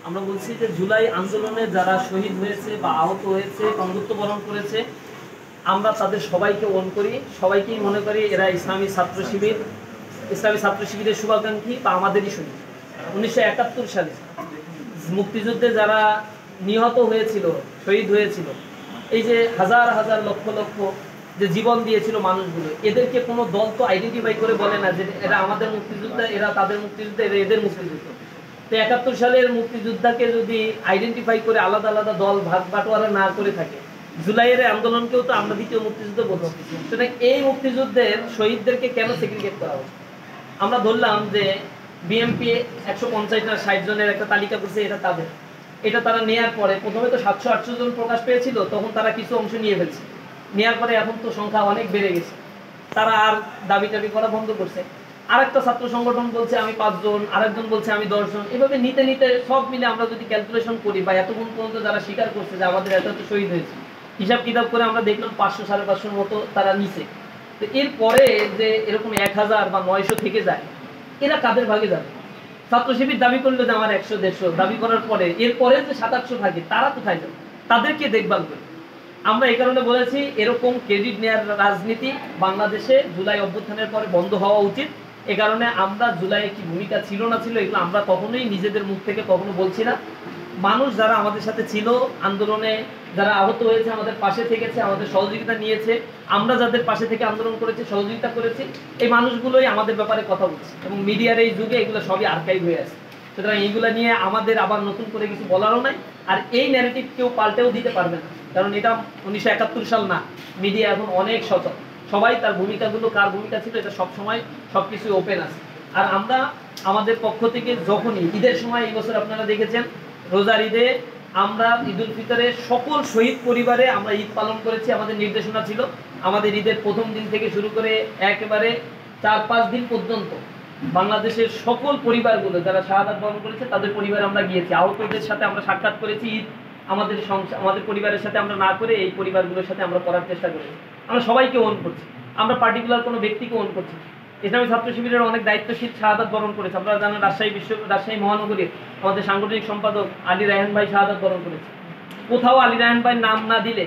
আমরা বলছি যে জুলাই আন্দোলনে যারা শহীদ হয়েছে বা আহত হয়েছে, বন্ধুত্ব বরণ করেছে, আমরা তাদের সবাইকে ওন করি, সবাইকেই মনে করি এরা ইসলামী ছাত্র শিবিরের শুভাকাঙ্ক্ষী বা আমাদেরই শহীদ। 1971 সালে মুক্তিযুদ্ধে যারা নিহত হয়েছিল, শহীদ হয়েছিল, এই যে হাজার হাজার লক্ষ লক্ষ যে জীবন দিয়েছিল মানুষগুলো, এদেরকে কোনো দল তো আইডেন্টিফাই করে বলে না যে এরা আমাদের মুক্তিযোদ্ধা, এরা তাদের মুক্তিযোদ্ধা, এরা এদের মুক্তিযুদ্ধ। তো 71 সালের মুক্তিযোদ্ধাকে যদি আইডেন্টিফাই করে আলাদা আলাদা দল ভাগ বাটোয়ারা না করে থাকে, জুলাইয়ের আন্দোলনকেও তো আমরা দ্বিতীয় মুক্তিযুদ্ধ বলছি। সুতরাং এই মুক্তিযুদ্ধের শহীদদেরকে কেন সেগ্রিগেট করা হচ্ছে? আমরা ধরলাম যে বিএমপি 150 না 60 জনের একটা তালিকা করছে, এটা তাদের, এটা তারা নেয়ার পরে প্রথমে তো 700-800 জন প্রকাশ পেয়েছিল, তখন তারা কিছু অংশ নিয়ে ফেলছে, নেওয়ার পরে এখন তো সংখ্যা অনেক বেড়ে গেছে, তারা আর দাবি টাবি করা বন্ধ করছে। আরেকটা ছাত্র সংগঠন বলছে আমি 5 জন, আরেকজন বলছে আমি 10 জন, এভাবে নিতে নিতে সব মিলে আমরা যদি ক্যালকুলেশন করি বা এতক্ষণ পর্যন্ত যারা স্বীকার করছে যে আমাদের এত শহীদ হয়েছে, হিসাব কিতাব করে আমরা দেখলাম 500-550 মতো তারা নিছে। তো এরপরে যে এরকম 1000 বা 900 থেকে যায়, এরা কাদের ভাগে যাবে? ছাত্র শিবির দাবি করলো যে আমার 100-150 দাবি করার পরে এরপরে যে 700-800 থাকে, তারা কোথায় যাবে? তাদেরকে দেখভাল করে। আমরা এই কারণে বলেছি এরকম ক্রেডিট নেওয়ার রাজনীতি বাংলাদেশে জুলাই অভ্যুত্থানের পরে বন্ধ হওয়া উচিত। এ কারণে আমরা জুলাইয়ে কি ভূমিকা ছিল না ছিল এগুলো আমরা কখনোই নিজেদের মুখ থেকে কখনো বলছি না। মানুষ যারা আমাদের সাথে ছিল আন্দোলনে, যারা আহত হয়েছে, আমাদের পাশে থেকেছে, আমাদের সহযোগিতা নিয়েছে, আমরা যাদের পাশে থেকে আন্দোলন করেছি, সহযোগিতা করেছি, এই মানুষগুলোই আমাদের ব্যাপারে কথা বলছে। এবং মিডিয়ার এই যুগে এগুলো সবই আর্কাইভ হয়ে আছে। সুতরাং এইগুলো নিয়ে আমাদের আবার নতুন করে কিছু বলারও নাই। আর এই ন্যারেটিভ কেউ পাল্টেও দিতে পারবে না, কারণ এটা 1971 সাল না। মিডিয়া এখন অনেক সচেতন, সবাই তার ভূমিকাগুলো, কার ভূমিকা ছিল এটা সবসময় সবকিছু ওপেন আছে। আর আমরা আমাদের পক্ষ থেকে যখনই ঈদের সময়, এই বছর আপনারা দেখেছেন রোজার ঈদে আমরা ঈদুল ফিতরে সকল শহীদ পরিবারে আমরা ঈদ পালন করেছি। আমাদের নির্দেশনা ছিল আমাদের ঈদের প্রথম দিন থেকে শুরু করে একেবারে 4-5 দিন পর্যন্ত বাংলাদেশের সকল পরিবারগুলো যারা শাহাদাত বরণ করেছে তাদের পরিবারে আমরা গিয়েছি, আহতদের সাথে আমরা সাক্ষাৎ করেছি। ঈদ আমাদের পরিবারের সাথে আমরা না করে এই পরিবারগুলোর সাথে আমরা করার চেষ্টা করেছি। আমরা সবাইকে ওন করছি, আমরা পার্টিকুলার কোনো ব্যক্তিকে ওন করছি। ইসলামী ছাত্র শিবিরের অনেক দায়িত্বশীল শাহাদাত বরণ করেছে। আপনারা জানেন রাজশাহী মহানগরীর আমাদের সাংগঠনিক সম্পাদক আলী রায়হান ভাই শাহাদাত বরণ করেছে। কোথাও আলী রায়হান ভাই নাম না দিলে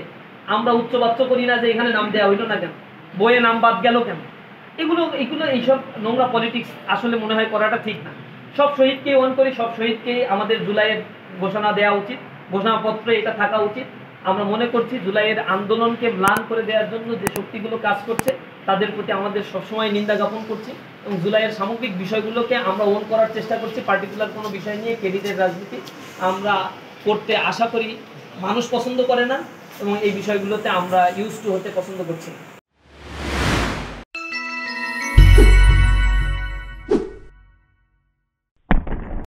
আমরা উচ্চবাচ্য করি না যে এখানে নাম দেওয়া হইল না কেন, বইয়ে নাম বাদ গেল কেন। এইসব নোংরা পলিটিক্স আসলে মনে হয় করাটা ঠিক না। সব শহীদকে ওন করি, সব শহীদকে আমাদের জুলাইয়ের ঘোষণা দেওয়া উচিত, ঘোষণাপত্রে এটা থাকা উচিত। আমরা মনে করছি জুলাইয়ের আন্দোলনকে ম্লান করে দেওয়ার জন্য যে শক্তিগুলো কাজ করছে তাদের প্রতি আমাদের সবসময় নিন্দা জ্ঞাপন করছি এবং জুলাইয়ের সামগ্রিক বিষয়গুলোকে আমরা ওন করার চেষ্টা করছি। পার্টিকুলার কোনো বিষয় নিয়ে ক্রেডিটের রাজনীতি আমরা করতে আশা করি মানুষ পছন্দ করে না এবং এই বিষয়গুলোতে আমরা ইউজ টু হতে পছন্দ করছি।